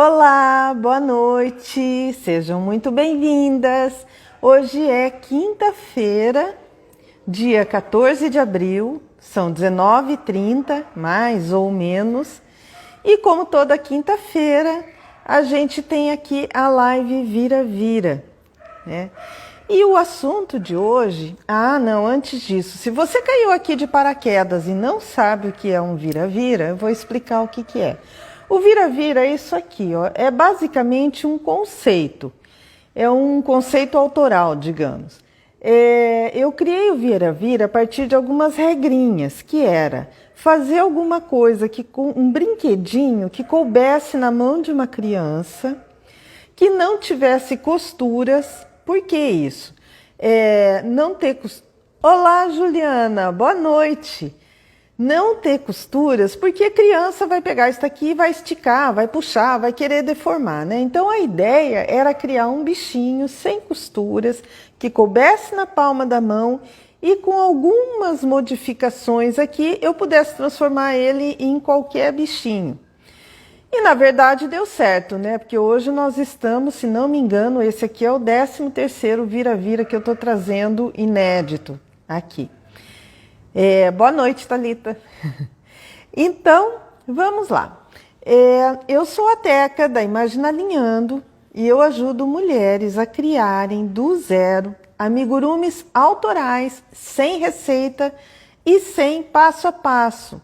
Olá, boa noite, sejam muito bem-vindas. Hoje é quinta-feira, dia 14 de abril, são 19h30, mais ou menos. E como toda quinta-feira, a gente tem aqui a live Vira-Vira, né? E o assunto de hoje... antes disso, se você caiu aqui de paraquedas e não sabe o que é um vira-vira, eu vou explicar o que é. O vira-vira é isso aqui, ó, é basicamente um conceito, é um conceito autoral, digamos. Eu criei o vira-vira a partir de algumas regrinhas, que era fazer alguma coisa, com um brinquedinho que coubesse na mão de uma criança, que não tivesse costuras. Por que isso? Não ter costuras. Olá, Juliana, boa noite. Não ter costuras, porque a criança vai pegar isso aqui, vai esticar, vai puxar, vai querer deformar, né? Então a ideia era criar um bichinho sem costuras, que coubesse na palma da mão e com algumas modificações aqui eu pudesse transformar ele em qualquer bichinho. E na verdade deu certo, né? Porque hoje nós estamos, se não me engano, esse aqui é o 13º vira-vira que eu estou trazendo inédito aqui. Boa noite, Thalita. Então, vamos lá. Eu sou a Teca da Imagina Alinhando e eu ajudo mulheres a criarem do zero amigurumis autorais, sem receita e sem passo a passo.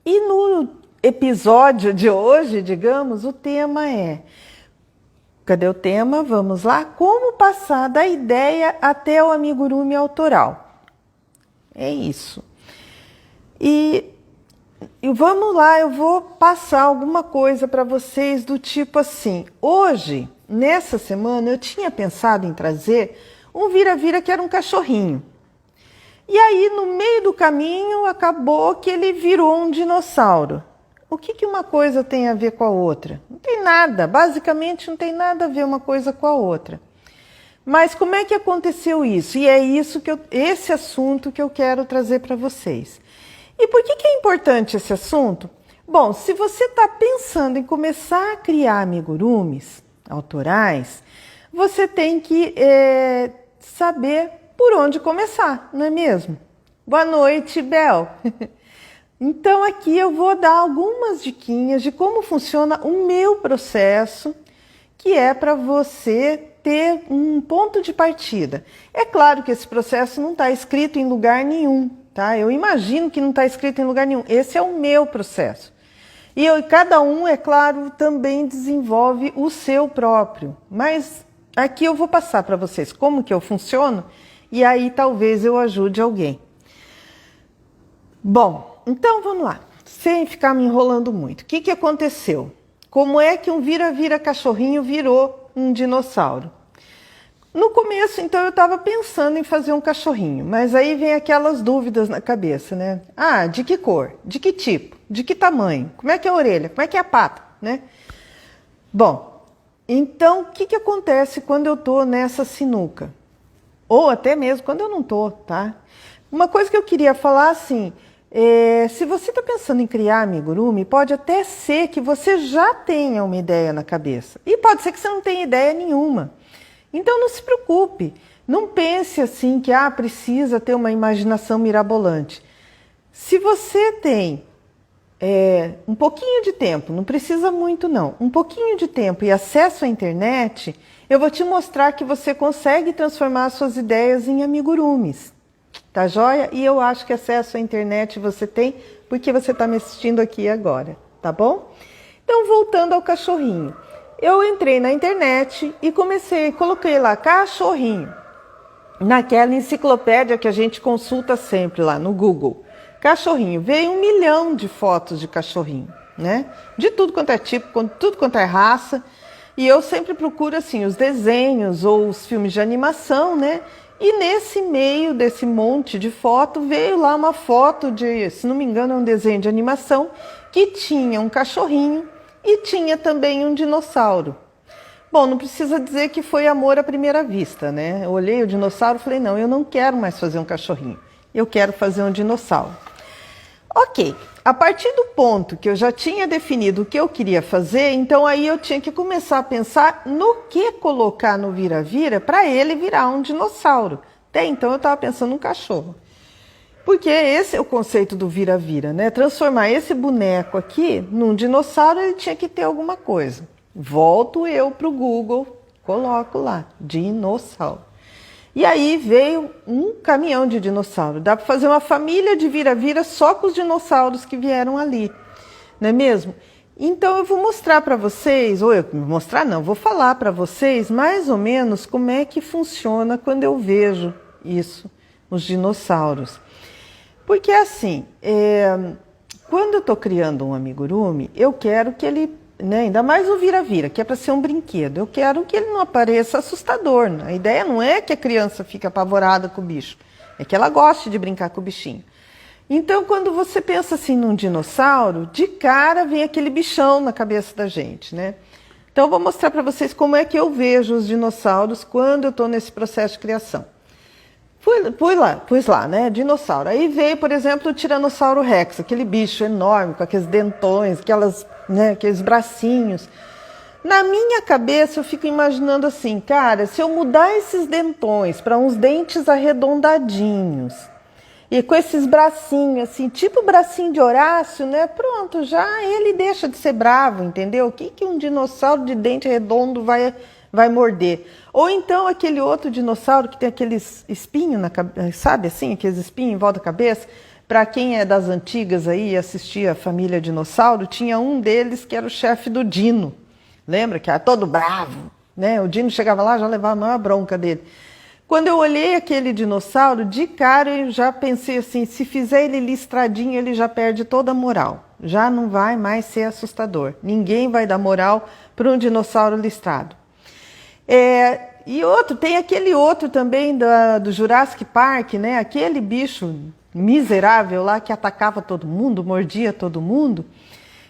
E no episódio de hoje, digamos, o tema é... Cadê o tema? Vamos lá. Como passar da ideia até o amigurumi autoral. É isso. E vamos lá, eu vou passar alguma coisa para vocês do tipo assim. Hoje, nessa semana, eu tinha pensado em trazer um vira-vira que era um cachorrinho. E aí, no meio do caminho, acabou que ele virou um dinossauro. O que uma coisa tem a ver com a outra? Não tem nada, basicamente não tem nada a ver uma coisa com a outra. Mas como é que aconteceu isso? E é isso esse assunto que eu quero trazer para vocês. E por que é importante esse assunto? Bom, se você está pensando em começar a criar amigurumis autorais, você tem que saber por onde começar, não é mesmo? Boa noite, Bel. Então aqui eu vou dar algumas diquinhas de como funciona o meu processo, que é para você ter um ponto de partida. É claro que esse processo não está escrito em lugar nenhum, tá? Eu imagino que não está escrito em lugar nenhum. Esse é o meu processo. E cada um, é claro, também desenvolve o seu próprio. Mas aqui eu vou passar para vocês como que eu funciono e aí talvez eu ajude alguém. Bom, então vamos lá. Sem ficar me enrolando muito. O que aconteceu? Como é que um vira-vira cachorrinho virou um dinossauro? No começo, então, eu estava pensando em fazer um cachorrinho, mas aí vem aquelas dúvidas na cabeça, né? De que cor? De que tipo? De que tamanho? Como é que é a orelha? Como é que é a pata? Né? Bom, então, o que acontece quando eu estou nessa sinuca? Ou até mesmo quando eu não estou, tá? Uma coisa que eu queria falar, assim... se você está pensando em criar amigurumi, pode até ser que você já tenha uma ideia na cabeça. E pode ser que você não tenha ideia nenhuma. Então não se preocupe. Não pense assim que precisa ter uma imaginação mirabolante. Se você tem um pouquinho de tempo, não precisa muito não, um pouquinho de tempo e acesso à internet, eu vou te mostrar que você consegue transformar suas ideias em amigurumis. Tá joia? E eu acho que acesso à internet você tem, porque você está me assistindo aqui agora, tá bom? Então, voltando ao cachorrinho. Eu entrei na internet e coloquei lá cachorrinho. Naquela enciclopédia que a gente consulta sempre lá no Google. Cachorrinho. Veio 1 milhão de fotos de cachorrinho, né? De tudo quanto é tipo, tudo quanto é raça. E eu sempre procuro, assim, os desenhos ou os filmes de animação, né? E nesse meio desse monte de foto, veio lá uma foto de, se não me engano, é um desenho de animação, que tinha um cachorrinho e tinha também um dinossauro. Bom, não precisa dizer que foi amor à primeira vista, né? Eu olhei o dinossauro e falei, não, eu não quero mais fazer um cachorrinho, eu quero fazer um dinossauro. Ok, a partir do ponto que eu já tinha definido o que eu queria fazer, então aí eu tinha que começar a pensar no que colocar no vira-vira para ele virar um dinossauro. Até então eu estava pensando num cachorro. Porque esse é o conceito do vira-vira, né? Transformar esse boneco aqui num dinossauro, ele tinha que ter alguma coisa. Volto eu para o Google, coloco lá, dinossauro. E aí veio um caminhão de dinossauro. Dá para fazer uma família de vira-vira só com os dinossauros que vieram ali, não é mesmo? Então eu vou mostrar para vocês, vou falar para vocês mais ou menos como é que funciona quando eu vejo isso, os dinossauros. Porque assim, quando eu estou criando um amigurumi, eu quero que ele, né, ainda mais o vira-vira, que é para ser um brinquedo, eu quero que ele não apareça assustador. A ideia não é que a criança fique apavorada com o bicho, é que ela goste de brincar com o bichinho. Então, quando você pensa assim num dinossauro, de cara vem aquele bichão na cabeça da gente, né? Então, eu vou mostrar para vocês como é que eu vejo os dinossauros quando eu estou nesse processo de criação. Pus lá, né, dinossauro. Aí veio, por exemplo, o Tiranossauro Rex, aquele bicho enorme, com aqueles dentões, aqueles bracinhos. Na minha cabeça eu fico imaginando assim, cara, se eu mudar esses dentões para uns dentes arredondadinhos, e com esses bracinhos assim, tipo o bracinho de Horácio, né, pronto, já ele deixa de ser bravo, entendeu? O que um dinossauro de dente redondo vai morder? Ou então aquele outro dinossauro que tem aqueles espinhos na cabeça, sabe assim, aqueles espinhos em volta da cabeça. Para quem é das antigas aí e assistia a Família Dinossauro, tinha um deles que era o chefe do Dino. Lembra? Que era todo bravo, né? O Dino chegava lá e já levava a maior bronca dele. Quando eu olhei aquele dinossauro, de cara eu já pensei assim, se fizer ele listradinho, ele já perde toda a moral. Já não vai mais ser assustador. Ninguém vai dar moral para um dinossauro listrado. E tem aquele outro também do Jurassic Park, né? Aquele bicho miserável lá que atacava todo mundo, mordia todo mundo.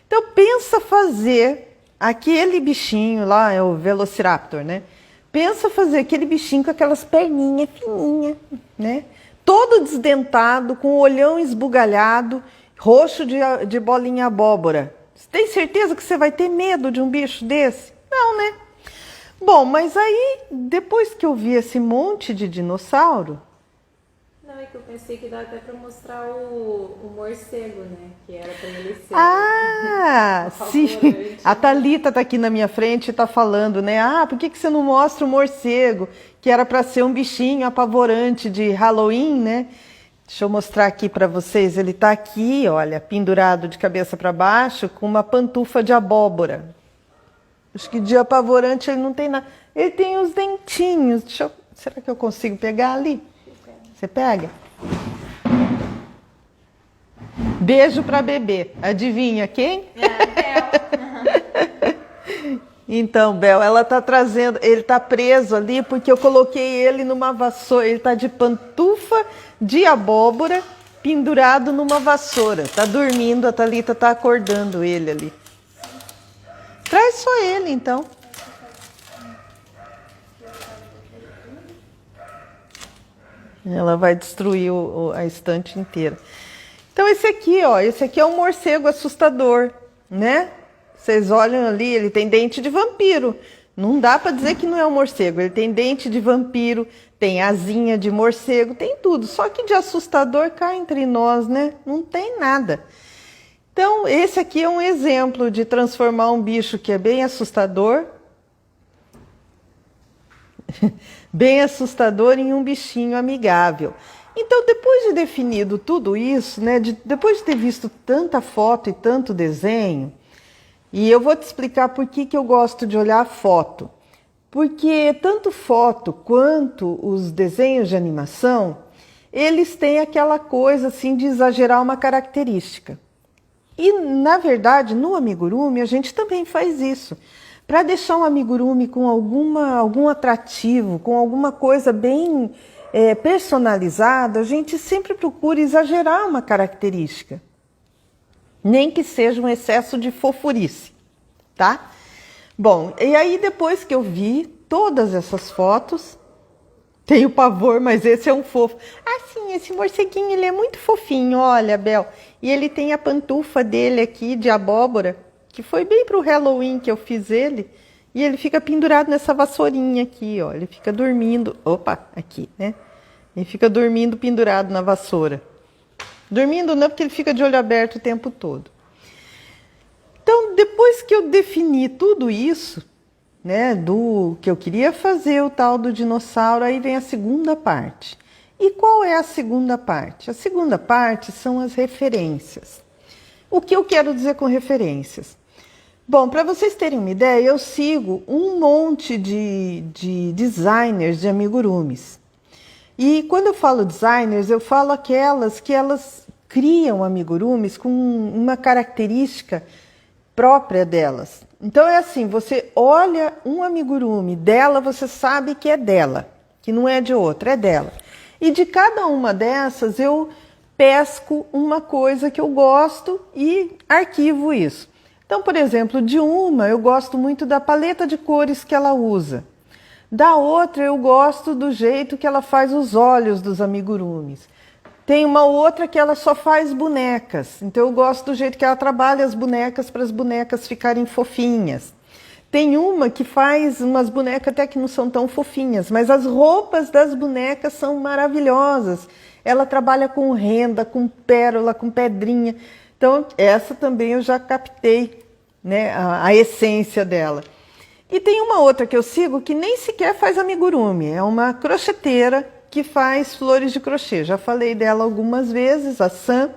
Então pensa fazer aquele bichinho lá, é o Velociraptor, né? Pensa fazer aquele bichinho com aquelas perninhas fininhas, né? Todo desdentado, com o olhão esbugalhado, roxo de bolinha abóbora. Você tem certeza que você vai ter medo de um bicho desse? Não, né? Bom, mas aí, depois que eu vi esse monte de dinossauro... Não, é que eu pensei que dá até para mostrar o morcego, né? Que era para ele ser... Ah, sim! A Thalita está aqui na minha frente e está falando, né? Ah, por que você não mostra o morcego? Que era para ser um bichinho apavorante de Halloween, né? Deixa eu mostrar aqui para vocês. Ele está aqui, olha, pendurado de cabeça para baixo com uma pantufa de abóbora. Acho que de apavorante ele não tem nada. Ele tem os dentinhos. Será que eu consigo pegar ali? Você pega? Beijo para bebê. Adivinha quem? Bel. Então, Bel, ela está trazendo... Ele está preso ali porque eu coloquei ele numa vassoura. Ele está de pantufa de abóbora pendurado numa vassoura. Está dormindo, a Thalita está acordando ele ali. Traz só ele, então. Ela vai destruir a estante inteira. Então esse aqui é um morcego assustador, né? Vocês olham ali, ele tem dente de vampiro. Não dá para dizer que não é um morcego. Ele tem dente de vampiro, tem asinha de morcego, tem tudo. Só que de assustador cá entre nós, né? Não tem nada. Então, esse aqui é um exemplo de transformar um bicho que é bem assustador, em um bichinho amigável. Então, depois de definido tudo isso, né, depois de ter visto tanta foto e tanto desenho, e eu vou te explicar por que eu gosto de olhar a foto. Porque tanto foto quanto os desenhos de animação, eles têm aquela coisa assim de exagerar uma característica. E, na verdade, no amigurumi, a gente também faz isso. Para deixar um amigurumi com algum atrativo, com alguma coisa bem personalizada, a gente sempre procura exagerar uma característica. Nem que seja um excesso de fofurice, tá? Bom, e aí depois que eu vi todas essas fotos, tenho pavor, mas esse é um fofo. Ah, sim, esse morceguinho, ele é muito fofinho, olha, Bel. E ele tem a pantufa dele aqui de abóbora, que foi bem pro Halloween que eu fiz ele. E ele fica pendurado nessa vassourinha aqui, ó. Ele fica dormindo, opa, aqui, né? Ele fica dormindo pendurado na vassoura. Dormindo não, porque ele fica de olho aberto o tempo todo. Então, depois que eu defini tudo isso, né, do que eu queria fazer, o tal do dinossauro, aí vem a segunda parte. E qual é a segunda parte? A segunda parte são as referências. O que eu quero dizer com referências? Bom, para vocês terem uma ideia, eu sigo um monte de designers de amigurumis. E quando eu falo designers, eu falo aquelas que elas criam amigurumis com uma característica própria delas. Então é assim, você olha um amigurumi dela, você sabe que é dela, que não é de outra, é dela. E de cada uma dessas eu pesco uma coisa que eu gosto e arquivo isso. Então, por exemplo, de uma eu gosto muito da paleta de cores que ela usa. Da outra eu gosto do jeito que ela faz os olhos dos amigurumis. Tem uma outra que ela só faz bonecas, então eu gosto do jeito que ela trabalha as bonecas para as bonecas ficarem fofinhas. Tem uma que faz umas bonecas até que não são tão fofinhas, mas as roupas das bonecas são maravilhosas. Ela trabalha com renda, com pérola, com pedrinha. Então, essa também eu já captei, né, a essência dela. E tem uma outra que eu sigo que nem sequer faz amigurumi. É uma crocheteira que faz flores de crochê. Já falei dela algumas vezes, a Sam,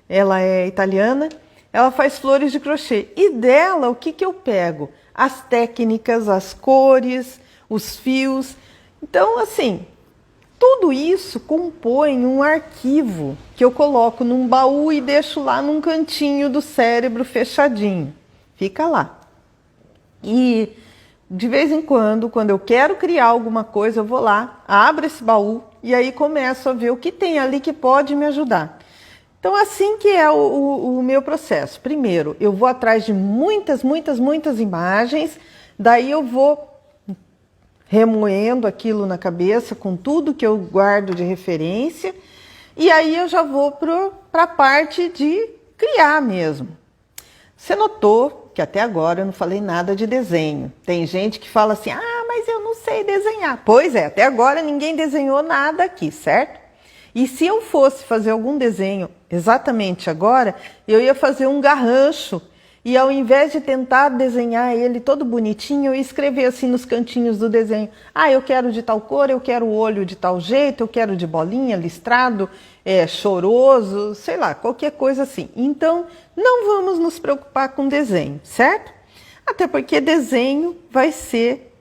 ela é italiana. Ela faz flores de crochê. E dela, o que eu pego? As técnicas, as cores, os fios. Então, assim, tudo isso compõe um arquivo que eu coloco num baú e deixo lá num cantinho do cérebro fechadinho. Fica lá. E de vez em quando eu quero criar alguma coisa, eu vou lá, abro esse baú e aí começo a ver o que tem ali que pode me ajudar. Então, assim que é o meu processo. Primeiro, eu vou atrás de muitas imagens, daí eu vou remoendo aquilo na cabeça com tudo que eu guardo de referência, e aí eu já vou para a parte de criar mesmo. Você notou que até agora eu não falei nada de desenho. Tem gente que fala assim, ah, mas eu não sei desenhar. Pois é, até agora ninguém desenhou nada aqui, certo? E se eu fosse fazer algum desenho exatamente agora, eu ia fazer um garrancho. E ao invés de tentar desenhar ele todo bonitinho, eu ia escrever assim nos cantinhos do desenho. Ah, eu quero de tal cor, eu quero o olho de tal jeito, eu quero de bolinha, listrado, choroso, sei lá, qualquer coisa assim. Então, não vamos nos preocupar com desenho, certo? Até porque desenho vai ser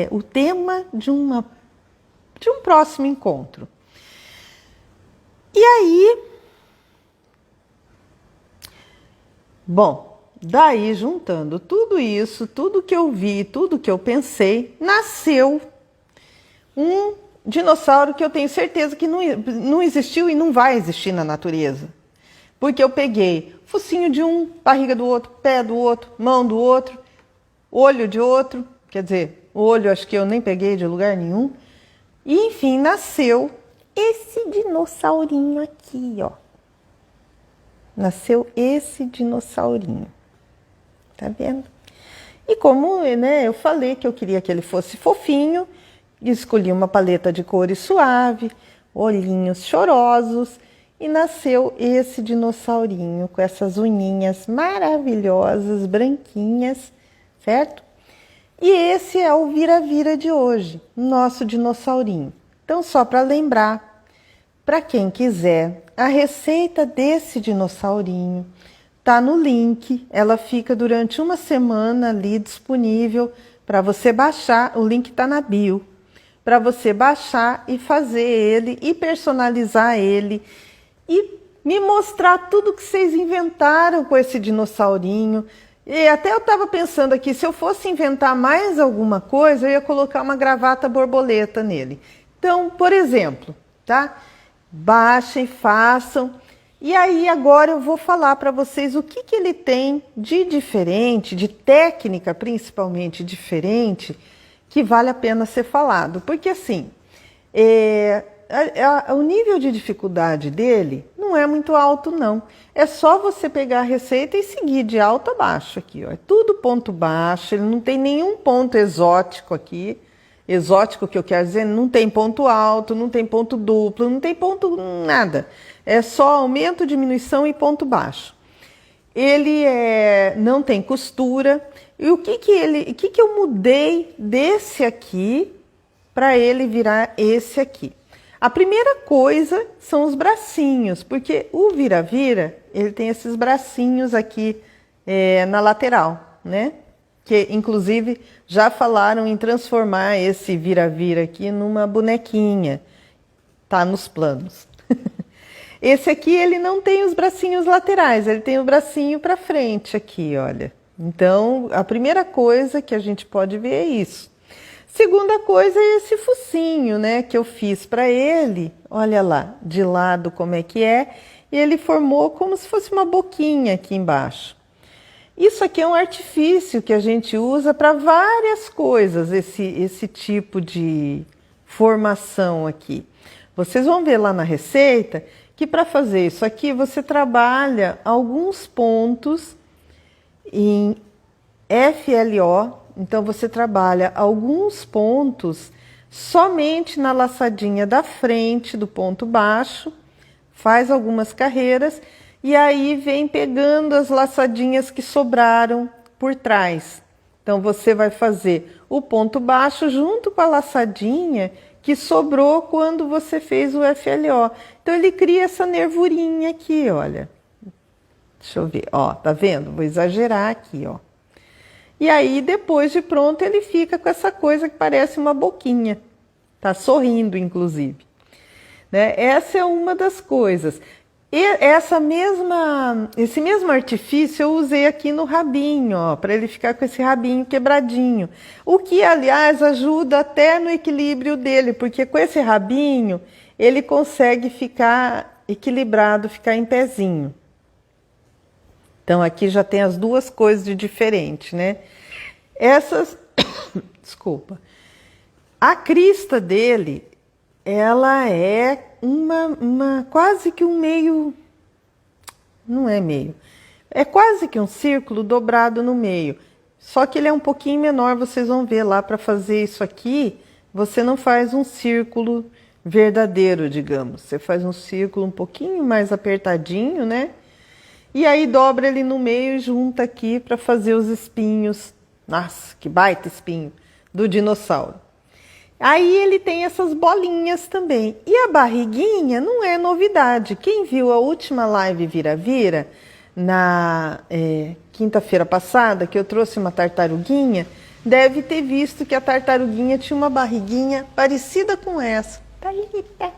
o tema de um próximo encontro. E aí, bom, daí juntando tudo isso, tudo que eu vi, tudo que eu pensei, nasceu um dinossauro que eu tenho certeza que não existiu e não vai existir na natureza. Porque eu peguei focinho de um, barriga do outro, pé do outro, mão do outro, olho de outro, quer dizer, olho acho que eu nem peguei de lugar nenhum. E enfim, nasceu esse dinossaurinho aqui, ó. Nasceu esse dinossaurinho. Tá vendo? E como, né, eu falei que eu queria que ele fosse fofinho, escolhi uma paleta de cores suave, olhinhos chorosos, e nasceu esse dinossaurinho com essas unhinhas maravilhosas, branquinhas, certo? E esse é o vira-vira de hoje, nosso dinossaurinho. Então, só para lembrar, para quem quiser, a receita desse dinossaurinho tá no link, ela fica durante uma semana ali disponível para você baixar, o link está na bio, para você baixar e fazer ele e personalizar ele e me mostrar tudo que vocês inventaram com esse dinossaurinho. E até eu estava pensando aqui, se eu fosse inventar mais alguma coisa, eu ia colocar uma gravata borboleta nele. Então, por exemplo, tá? Baixem, façam. E aí agora eu vou falar para vocês o que ele tem de diferente, de técnica principalmente diferente, que vale a pena ser falado. Porque assim, O nível de dificuldade dele não é muito alto, não. É só você pegar a receita e seguir de alto a baixo aqui, ó. É tudo ponto baixo, ele não tem nenhum ponto exótico aqui. Exótico, que eu quero dizer, não tem ponto alto, não tem ponto duplo, não tem ponto nada. É só aumento, diminuição e ponto baixo. Ele não tem costura. E o que eu mudei desse aqui para ele virar esse aqui? A primeira coisa são os bracinhos, porque o vira-vira, ele tem esses bracinhos aqui na lateral, né? Que inclusive já falaram em transformar esse vira-vira aqui numa bonequinha. Tá nos planos. Esse aqui ele não tem os bracinhos laterais, ele tem o bracinho para frente aqui, olha. Então, a primeira coisa que a gente pode ver é isso. Segunda coisa é esse focinho, né, que eu fiz para ele. Olha lá, de lado como é que é. E ele formou como se fosse uma boquinha aqui embaixo. Isso aqui é um artifício que a gente usa para várias coisas, esse tipo de formação aqui. Vocês vão ver lá na receita que para fazer isso aqui você trabalha alguns pontos em FLO. Então você trabalha alguns pontos somente na laçadinha da frente do ponto baixo, faz algumas carreiras e aí vem pegando as laçadinhas que sobraram por trás. Então você vai fazer o ponto baixo junto com a laçadinha que sobrou quando você fez o FLO. Então ele cria essa nervurinha aqui, olha. Deixa eu ver, ó, tá vendo? Vou exagerar aqui, ó. E aí, depois de pronto, ele fica com essa coisa que parece uma boquinha. Tá sorrindo, inclusive. Né? Essa é uma das coisas. E esse mesmo artifício eu usei aqui no rabinho, ó, para ele ficar com esse rabinho quebradinho. O que, aliás, ajuda até no equilíbrio dele, porque com esse rabinho ele consegue ficar equilibrado, ficar em pezinho. Então, aqui já tem as duas coisas de diferente, né? Desculpa. A crista dele, ela é quase que um meio... Não é meio. É quase que um círculo dobrado no meio. Só que ele é um pouquinho menor, vocês vão ver lá, para fazer isso aqui, você não faz um círculo verdadeiro, digamos. Você faz um círculo um pouquinho mais apertadinho, né? E aí dobra ele no meio e junta aqui para fazer os espinhos. Nossa, que baita espinho do dinossauro. Aí ele tem essas bolinhas também. E a barriguinha não é novidade. Quem viu a última live Vira-Vira, na quinta-feira passada, que eu trouxe uma tartaruguinha, deve ter visto que a tartaruguinha tinha uma barriguinha parecida com essa. Thalita.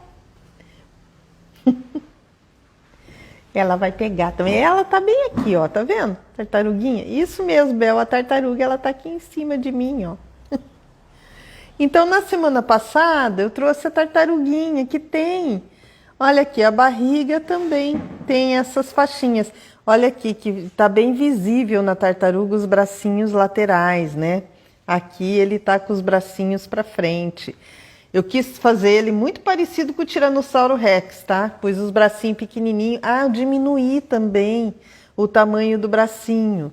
Ela vai pegar também. Ela tá bem aqui, ó, tá vendo? Tartaruguinha. Isso mesmo, Bel, a tartaruga, ela tá aqui em cima de mim, ó. Então, na semana passada, eu trouxe a tartaruguinha que tem. Olha aqui, a barriga também tem essas faixinhas. Olha aqui, que tá bem visível na tartaruga os bracinhos laterais, né? Aqui ele tá com os bracinhos para frente. Eu quis fazer ele muito parecido com o Tiranossauro Rex, tá? Pus os bracinhos pequenininhos. Ah, eu diminuí também o tamanho do bracinho.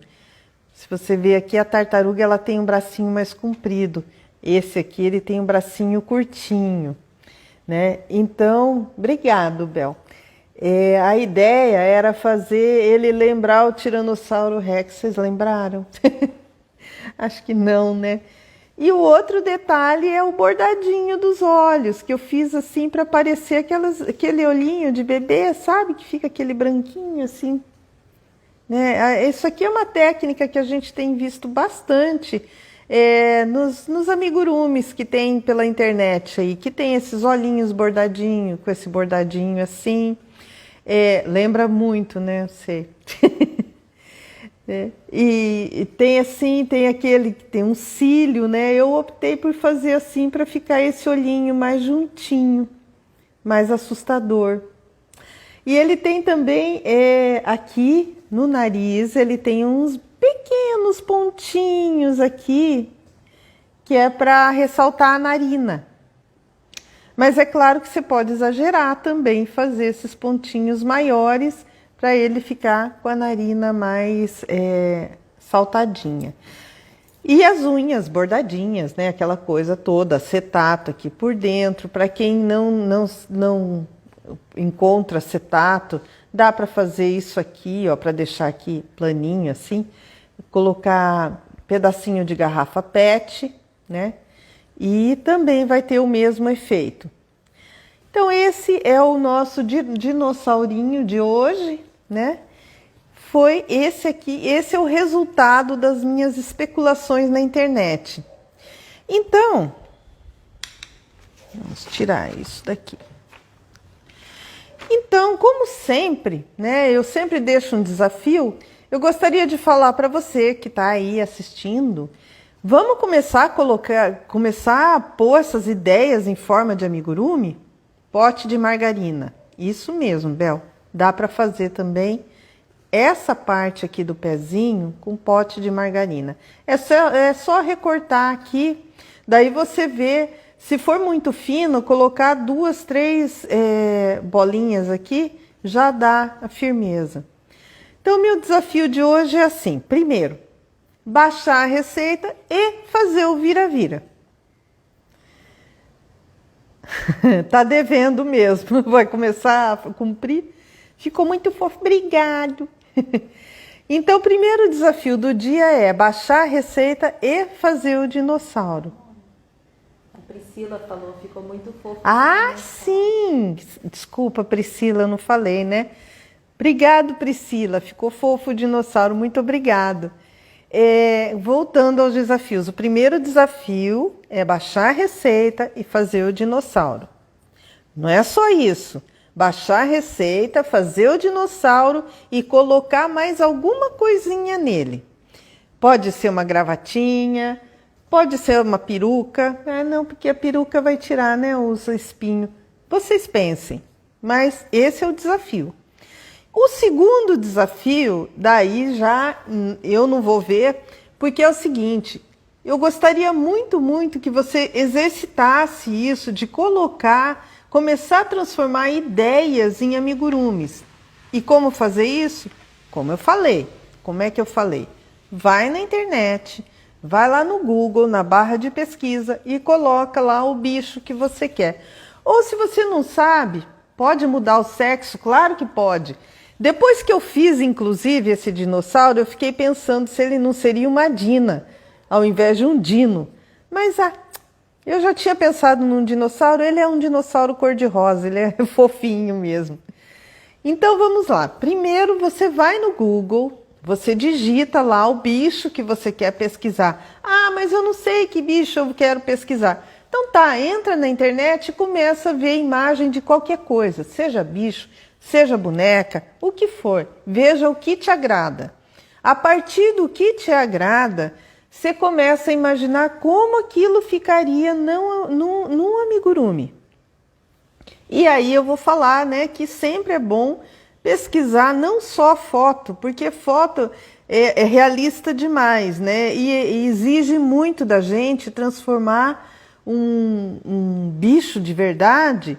Se você ver aqui, a tartaruga ela tem um bracinho mais comprido. Esse aqui, ele tem um bracinho curtinho, né? Então, obrigado, Bel. A ideia era fazer ele lembrar o Tiranossauro Rex. Vocês lembraram? Acho que não, né? E o outro detalhe é o bordadinho dos olhos, que eu fiz assim para parecer aquele olhinho de bebê, sabe? Que fica aquele branquinho assim. Né? Isso aqui é uma técnica que a gente tem visto bastante nos amigurumis que tem pela internet aí, que tem esses olhinhos bordadinhos, com esse bordadinho assim. Lembra muito, né? Eu sei. E tem assim, tem aquele que tem um cílio, né? Eu optei por fazer assim para ficar esse olhinho mais juntinho, mais assustador. E ele tem também aqui no nariz, ele tem uns pequenos pontinhos aqui, que é para ressaltar a narina. Mas é claro que você pode exagerar também, fazer esses pontinhos maiores para ele ficar com a narina mais saltadinha. E as unhas bordadinhas, né? Aquela coisa toda, acetato aqui por dentro. Para quem não encontra acetato, dá para fazer isso aqui, ó, para deixar aqui planinho assim. Colocar pedacinho de garrafa PET, né? E também vai ter o mesmo efeito. Então esse é o nosso dinossaurinho de hoje, né? Foi esse aqui, esse é o resultado das minhas especulações na internet. Então, vamos tirar isso daqui. Então, como sempre, né, eu sempre deixo um desafio, eu gostaria de falar para você que está aí assistindo, vamos começar a pôr essas ideias em forma de amigurumi? Pote de margarina, isso mesmo, Bel, dá para fazer também. Essa parte aqui do pezinho com pote de margarina. É só recortar aqui, daí você vê, se for muito fino, colocar 2, 3 bolinhas aqui, já dá a firmeza. Então, meu desafio de hoje é assim, primeiro, baixar a receita e fazer o vira-vira. Tá devendo mesmo, vai começar a cumprir. Ficou muito fofo, obrigado. Então, o primeiro desafio do dia é baixar a receita e fazer o dinossauro. A Priscila falou, ficou muito fofo. Ah, sim! Desculpa, Priscila, eu não falei, né? Obrigado, Priscila. Ficou fofo o dinossauro, muito obrigado. Voltando aos desafios. O primeiro desafio é baixar a receita e fazer o dinossauro. Não é só isso. Baixar a receita, fazer o dinossauro e colocar mais alguma coisinha nele. Pode ser uma gravatinha, pode ser uma peruca. Ah, não, porque a peruca vai tirar, né, os espinhos. Vocês pensem, mas esse é o desafio. O segundo desafio, daí já eu não vou ver, porque é o seguinte, eu gostaria muito, muito que você exercitasse isso de começar a transformar ideias em amigurumis. E como fazer isso? Como eu falei. Como é que eu falei? Vai na internet, vai lá no Google, na barra de pesquisa e coloca lá o bicho que você quer. Ou se você não sabe, pode mudar o sexo? Claro que pode. Depois que eu fiz, inclusive, esse dinossauro, eu fiquei pensando se ele não seria uma Dina, ao invés de um Dino. Mas eu já tinha pensado num dinossauro, ele é um dinossauro cor-de-rosa, ele é fofinho mesmo. Então vamos lá. Primeiro você vai no Google, você digita lá o bicho que você quer pesquisar. Ah, mas eu não sei que bicho eu quero pesquisar. Então tá, entra na internet e começa a ver imagem de qualquer coisa, seja bicho, seja boneca, o que for. Veja o que te agrada. A partir do que te agrada, você começa a imaginar como aquilo ficaria num amigurumi. E aí eu vou falar, né, que sempre é bom pesquisar não só foto, porque foto é realista demais, né, e exige muito da gente transformar um bicho de verdade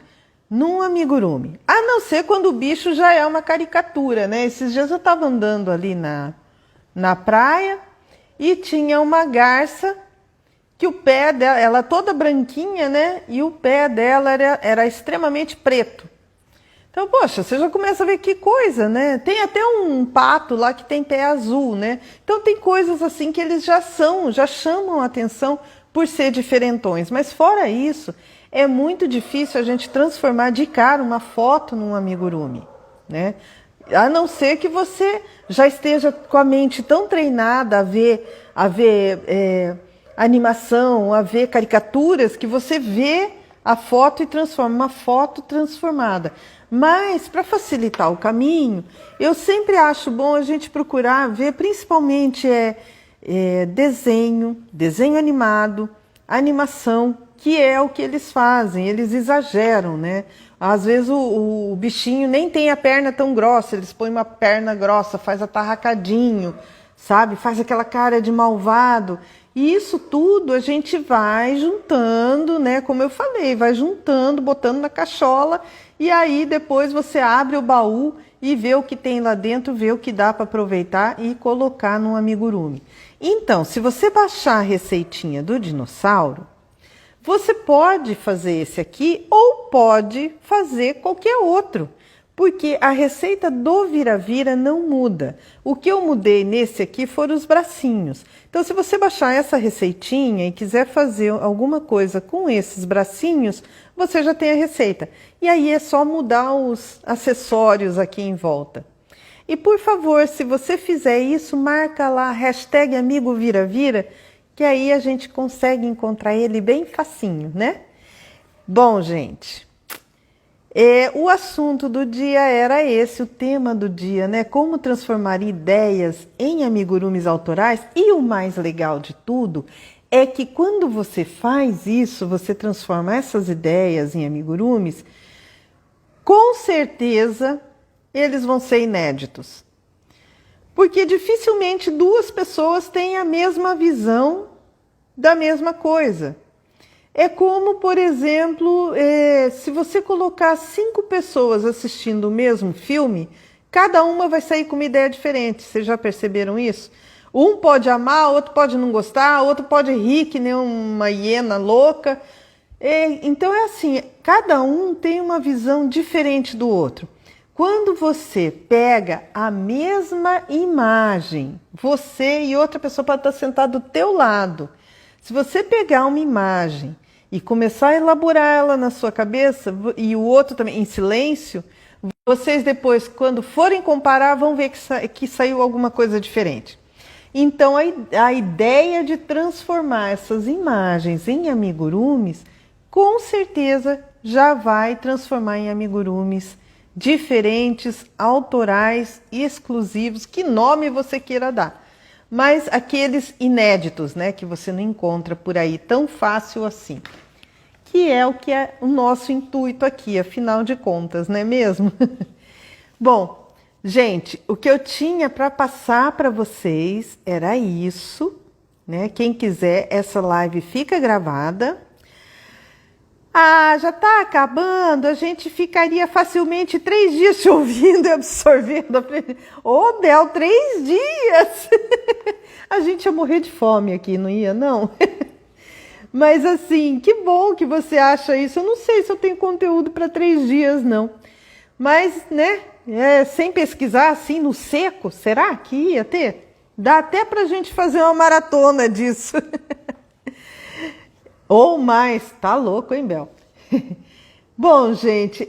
num amigurumi. A não ser quando o bicho já é uma caricatura, né? Esses dias eu estava andando ali na praia e tinha uma garça que o pé dela, ela toda branquinha, né? E o pé dela era extremamente preto. Então, poxa, você já começa a ver que coisa, né? Tem até um pato lá que tem pé azul, né? Então tem coisas assim que eles já chamam a atenção por ser diferentões. Mas fora isso, é muito difícil a gente transformar de cara uma foto num amigurumi, né? A não ser que você já esteja com a mente tão treinada a ver animação, a ver caricaturas, que você vê a foto e transforma uma foto transformada. Mas, para facilitar o caminho, eu sempre acho bom a gente procurar ver, principalmente desenho animado, animação, que é o que eles fazem, eles exageram, né? Às vezes o bichinho nem tem a perna tão grossa, eles põem uma perna grossa, faz atarracadinho, sabe? Faz aquela cara de malvado. E isso tudo a gente vai juntando, né? Como eu falei, vai juntando, botando na cachola e aí depois você abre o baú e vê o que tem lá dentro, vê o que dá para aproveitar e colocar no amigurumi. Então, se você baixar a receitinha do dinossauro, você pode fazer esse aqui ou pode fazer qualquer outro. Porque a receita do vira-vira não muda. O que eu mudei nesse aqui foram os bracinhos. Então, se você baixar essa receitinha e quiser fazer alguma coisa com esses bracinhos, você já tem a receita. E aí é só mudar os acessórios aqui em volta. E por favor, se você fizer isso, marca lá a hashtag amigo vira-vira, que aí a gente consegue encontrar ele bem facinho, né? Bom, gente... o assunto do dia era esse, o tema do dia, né? Como transformar ideias em amigurumis autorais. E o mais legal de tudo é que quando você faz isso, você transforma essas ideias em amigurumis, com certeza eles vão ser inéditos. Porque dificilmente duas pessoas têm a mesma visão da mesma coisa. É como, por exemplo, se você colocar 5 pessoas assistindo o mesmo filme, cada uma vai sair com uma ideia diferente. Vocês já perceberam isso? Um pode amar, outro pode não gostar, outro pode rir que nem uma hiena louca. Então é assim, cada um tem uma visão diferente do outro. Quando você pega a mesma imagem, você e outra pessoa pode estar sentada do teu lado. Se você pegar uma imagem e começar a elaborar ela na sua cabeça, e o outro também em silêncio, vocês depois, quando forem comparar, vão ver que saiu alguma coisa diferente. Então, a ideia de transformar essas imagens em amigurumis, com certeza já vai transformar em amigurumis diferentes, autorais, exclusivos, que nome você queira dar. Mas aqueles inéditos, né, que você não encontra por aí tão fácil assim. Que é o nosso intuito aqui, afinal de contas, não é mesmo? Bom, gente, o que eu tinha para passar para vocês era isso, né? Quem quiser, essa live fica gravada. Ah, já está acabando, a gente ficaria facilmente 3 dias te ouvindo e absorvendo. Ô, Bel, 3 dias! A gente ia morrer de fome aqui, não ia, não? Mas assim, que bom que você acha isso. Eu não sei se eu tenho conteúdo para 3 dias, não. Mas, né, sem pesquisar assim no seco, será que ia ter? Dá até para a gente fazer uma maratona disso. Ou mais, tá louco, hein, Bel? Bom, gente,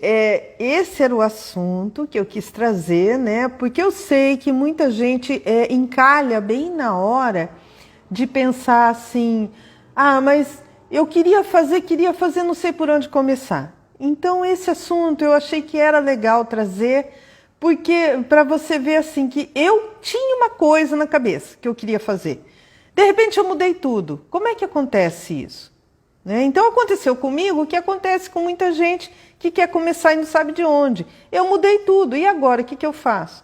esse era o assunto que eu quis trazer, né? Porque eu sei que muita gente encalha bem na hora de pensar assim, ah, mas eu queria fazer, não sei por onde começar. Então, esse assunto eu achei que era legal trazer, porque para você ver assim que eu tinha uma coisa na cabeça que eu queria fazer. De repente eu mudei tudo. Como é que acontece isso? Então aconteceu comigo o que acontece com muita gente que quer começar e não sabe de onde. Eu mudei tudo, e agora o que eu faço?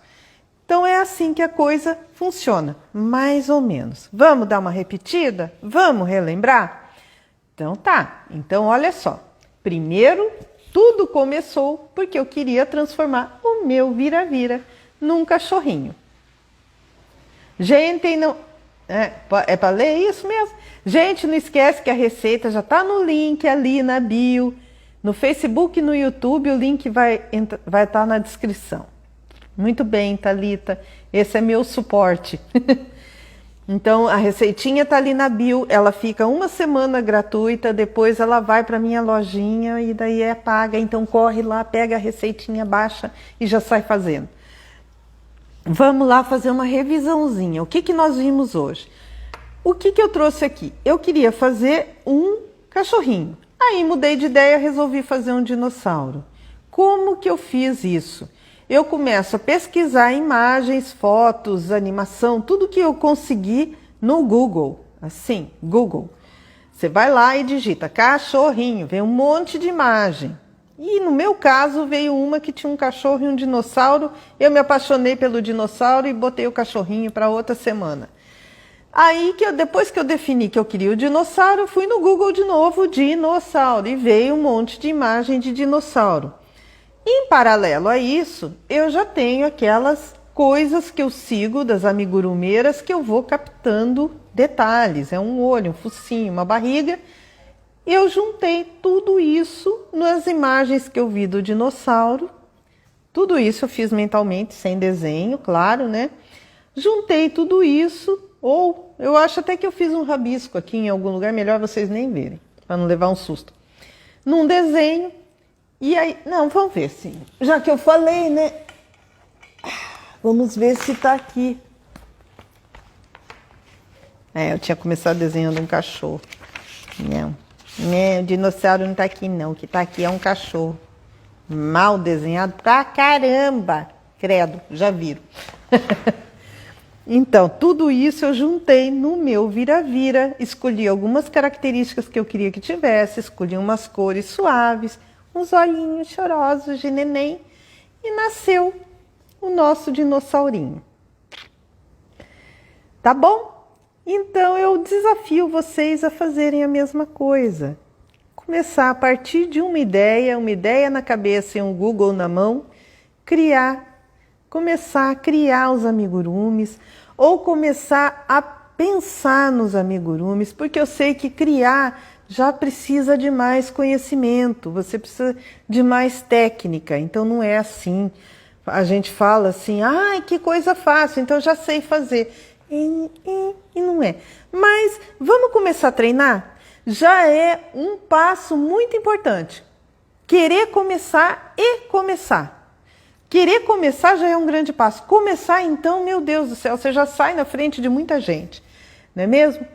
Então é assim que a coisa funciona, mais ou menos. Vamos dar uma repetida? Vamos relembrar? Então tá, então olha só. Primeiro, tudo começou porque eu queria transformar o meu vira-vira num cachorrinho. Gente, não... É para ler isso mesmo? Gente, não esquece que a receita já está no link ali na bio. No Facebook e no YouTube o link vai estar na descrição. Muito bem, Thalita. Esse é meu suporte. Então, a receitinha está ali na bio. Ela fica 1 semana gratuita. Depois ela vai para minha lojinha e daí é paga. Então, corre lá, pega a receitinha, baixa e já sai fazendo. Vamos lá fazer uma revisãozinha. O que nós vimos hoje? O que eu trouxe aqui? Eu queria fazer um cachorrinho. Aí mudei de ideia, resolvi fazer um dinossauro. Como que eu fiz isso? Eu começo a pesquisar imagens, fotos, animação, tudo que eu conseguir no Google. Assim, Google. Você vai lá e digita cachorrinho, vem um monte de imagem. E no meu caso veio uma que tinha um cachorro e um dinossauro. Eu me apaixonei pelo dinossauro e botei o cachorrinho para outra semana. Aí, depois que eu defini que eu queria o dinossauro, eu fui no Google de novo, dinossauro, e veio um monte de imagem de dinossauro. Em paralelo a isso, eu já tenho aquelas coisas que eu sigo das amigurumeiras que eu vou captando detalhes. É um olho, um focinho, uma barriga. Eu juntei tudo isso nas imagens que eu vi do dinossauro. Tudo isso eu fiz mentalmente, sem desenho, claro, né? Juntei tudo isso, ou eu acho até que eu fiz um rabisco aqui em algum lugar, melhor vocês nem verem, para não levar um susto. Num desenho, e aí... Não, vamos ver, sim. Já que eu falei, né? Vamos ver se tá aqui. Eu tinha começado desenhando um cachorro. Não, o dinossauro não tá aqui não, o que tá aqui é um cachorro. Mal desenhado pra caramba. Credo, já viram. Então, tudo isso eu juntei no meu vira-vira, escolhi algumas características que eu queria que tivesse, escolhi umas cores suaves, uns olhinhos chorosos de neném, e nasceu o nosso dinossaurinho. Tá bom? Então eu desafio vocês a fazerem a mesma coisa. Começar a partir de uma ideia na cabeça e um Google na mão, começar a criar os amigurumis, ou começar a pensar nos amigurumis, porque eu sei que criar já precisa de mais conhecimento, você precisa de mais técnica, então não é assim. A gente fala assim, ai, que coisa fácil, então eu já sei fazer. E não é. Mas vamos começar a treinar? Já é um passo muito importante. Querer começar e começar. Querer começar já é um grande passo. Começar, então, meu Deus do céu, você já sai na frente de muita gente, não é mesmo?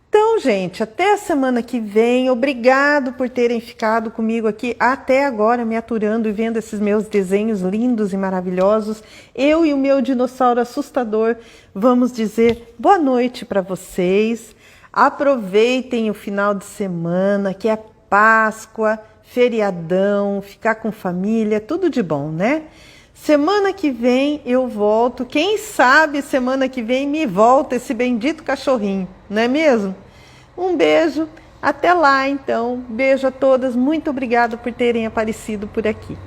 Então, gente, até a semana que vem. Obrigado por terem ficado comigo aqui até agora, me aturando e vendo esses meus desenhos lindos e maravilhosos. Eu e o meu dinossauro assustador vamos dizer boa noite para vocês. Aproveitem o final de semana, que é Páscoa, feriadão, ficar com família, tudo de bom, né? Semana que vem eu volto, quem sabe semana que vem me volta esse bendito cachorrinho, não é mesmo? Um beijo, até lá então, beijo a todas, muito obrigada por terem aparecido por aqui.